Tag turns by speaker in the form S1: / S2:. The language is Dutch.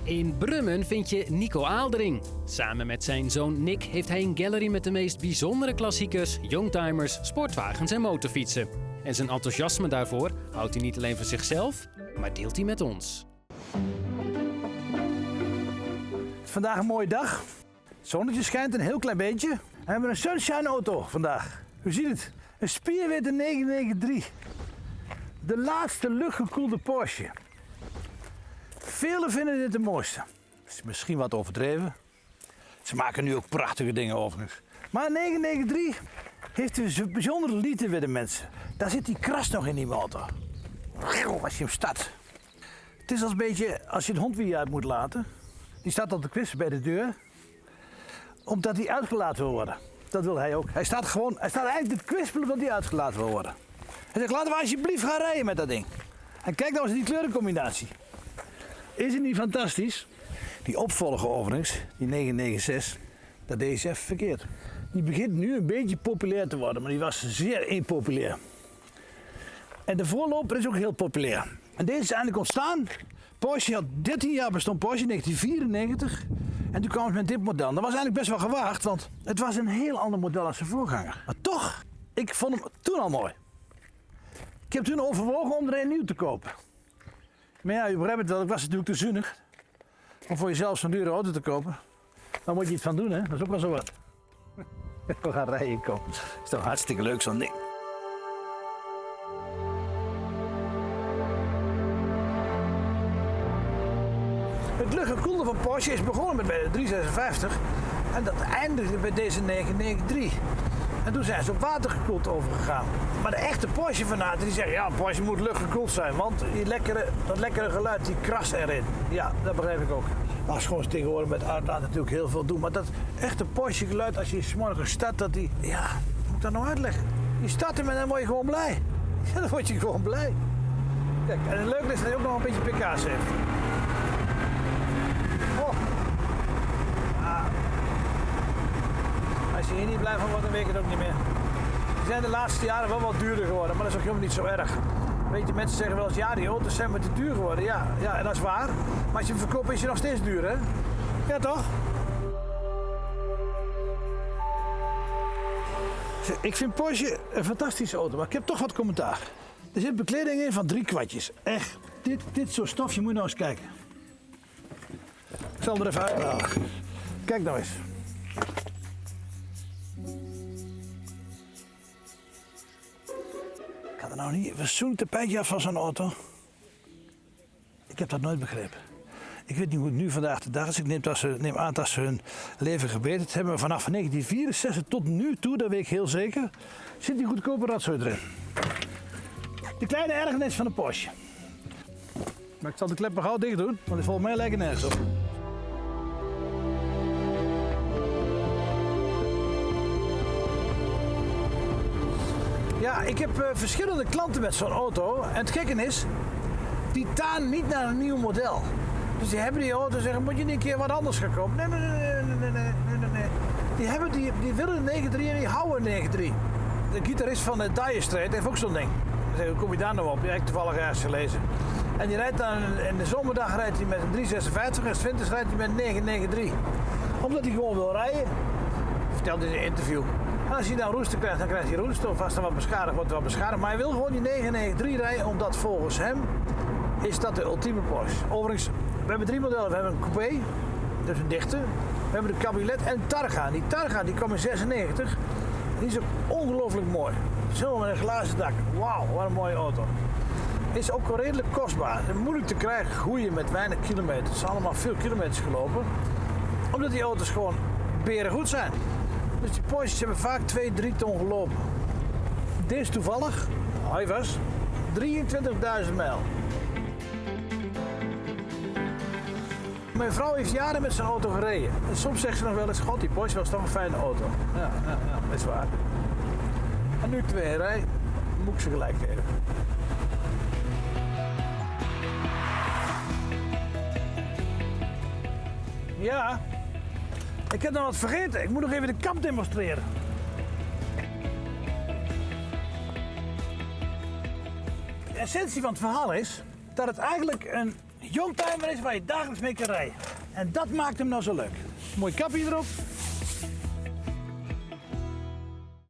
S1: In Brummen vind je Nico Aaldering. Samen met zijn zoon Nick heeft hij een gallery met de meest bijzondere klassiekers, youngtimers, sportwagens en motorfietsen. En zijn enthousiasme daarvoor houdt hij niet alleen voor zichzelf, maar deelt hij met ons.
S2: Het is vandaag een mooie dag. Het zonnetje schijnt een heel klein beetje. En we hebben een Sunshine auto vandaag. U ziet het. Een spierwitte 993. De laatste luchtgekoelde Porsche. Velen vinden dit de mooiste. Dat is misschien wat overdreven. Ze maken nu ook prachtige dingen overigens. Maar 993 heeft dus een bijzondere liefde bij de mensen. Daar zit die kras nog in die motor. Als je hem start. Het is als een beetje als je een hond weer uit moet laten. Die staat al te kwissen bij de deur. Omdat hij uitgelaten wil worden. Dat wil hij ook. Hij staat eigenlijk te kwispelen omdat hij uitgelaten wil worden. Hij zegt, laten we alsjeblieft gaan rijden met dat ding. En kijk nou eens die kleurencombinatie. Is het niet fantastisch? Die opvolger overigens, die 996, dat deed ze even verkeerd. Die begint nu een beetje populair te worden, maar die was zeer impopulair. En de voorloper is ook heel populair. En deze is eigenlijk ontstaan. Porsche had 13 jaar bestond Porsche in 1994. En toen kwam het met dit model. Dat was eigenlijk best wel gewaagd, want het was een heel ander model als zijn voorganger. Maar toch, ik vond hem toen al mooi. Ik heb toen overwogen om er een nieuw te kopen. Maar ja, u begrijpt het wel, ik was natuurlijk te zuinig om voor jezelf zo'n dure auto te kopen. Dan moet je iets van doen, hè? Dat is ook wel zo wat. We gaan rijden komen. Dat is toch hartstikke leuk zo'n ding. Het luchtgekoelde van Porsche is begonnen met bij de 356 en dat eindigde bij deze 993. En toen zijn ze op watergekoeld overgegaan. Maar de echte Porsche-fanaten die zeggen, ja, Porsche moet luchtgekoeld zijn, want dat lekkere geluid, die kras erin. Ja, dat begrijp ik ook. Als gewoon tegenwoordig met uitlaat natuurlijk heel veel doen. Maar dat echte Porsche-geluid, als je 's morgens start, dat die, ja, hoe moet ik dat nou uitleggen? Je start hem en dan word je gewoon blij. Ja, dan word je gewoon blij. Kijk, en het leuke is dat hij ook nog een beetje pk's heeft. Oh. Ah. Als je hier niet blij van wordt, dan weet ik het ook niet meer. Die zijn de laatste jaren wel wat duurder geworden, maar dat is ook helemaal niet zo erg. Weet je, mensen zeggen wel eens, ja, die auto's zijn maar te duur geworden. Ja, en dat is waar. Maar als je hem verkoopt, is je nog steeds duur, hè? Ja, toch? Ik vind Porsche een fantastische auto, maar ik heb toch wat commentaar. Er zit bekleding in van 3 kwartjes. Echt, dit soort stofje moet je nou eens kijken. Ik zal hem er even uithalen. Kijk nou eens. Ik had er nou niet zo'n tapijtje af van zo'n auto. Ik heb dat nooit begrepen. Ik weet niet hoe het nu vandaag de dag is. Ik neem aan dat ze hun leven gebeterd hebben. Maar vanaf 1964 tot nu toe, dat weet ik heel zeker, zit die goedkope rotzooi erin. De kleine ergernis van de Porsche. Maar ik zal de klep maar gauw dicht doen, want volgens mij lijkt het nergens op. Ja, ik heb verschillende klanten met zo'n auto. En het gekke is, die taan niet naar een nieuw model. Dus die hebben die auto en zeggen, moet je niet een keer wat anders gaan kopen? Nee. Die willen een 93 en die houden een 93. De gitarist van Dire Straits heeft ook zo'n ding. Dan zeg ik, hoe kom je daar nou op? Die heb ik toevallig ergens gelezen. En die rijdt dan, in de zomerdag rijdt hij met een 356 en 's winters rijdt hij met een 993. Omdat hij gewoon wil rijden. Vertelde in een interview. En als hij dan roesten krijgt, dan krijgt hij roesten. Of als er wat beschadigd wordt, wat beschadigd. Maar hij wil gewoon die 993 rijden, omdat volgens hem is dat de ultieme Porsche. Overigens, we hebben 3 modellen. We hebben een coupé, dus een dichte. We hebben de cabriolet en Targa. Die Targa die kwam in 96. Die is ook ongelooflijk mooi. Zo met een glazen dak. Wauw, wat een mooie auto. Is ook wel redelijk kostbaar. Moeilijk te krijgen, groeien met weinig kilometers. Ze zijn allemaal veel kilometers gelopen. Omdat die auto's gewoon berengoed zijn. Dus die Porsches hebben vaak 2-3 ton gelopen. Deze toevallig, hij was 23.000 mijl. Mijn vrouw heeft jaren met zijn auto gereden. En soms zegt ze nog wel eens, god, die Porsche was toch een fijne auto. Ja, dat is waar. En nu ik 2 rij, moet ik ze gelijk geven. Ja, ik heb nog wat vergeten. Ik moet nog even de kap demonstreren. De essentie van het verhaal is dat het eigenlijk een Youngtimer is waar je dagelijks mee kan rijden. En dat maakt hem nou zo leuk. Mooi kapje erop.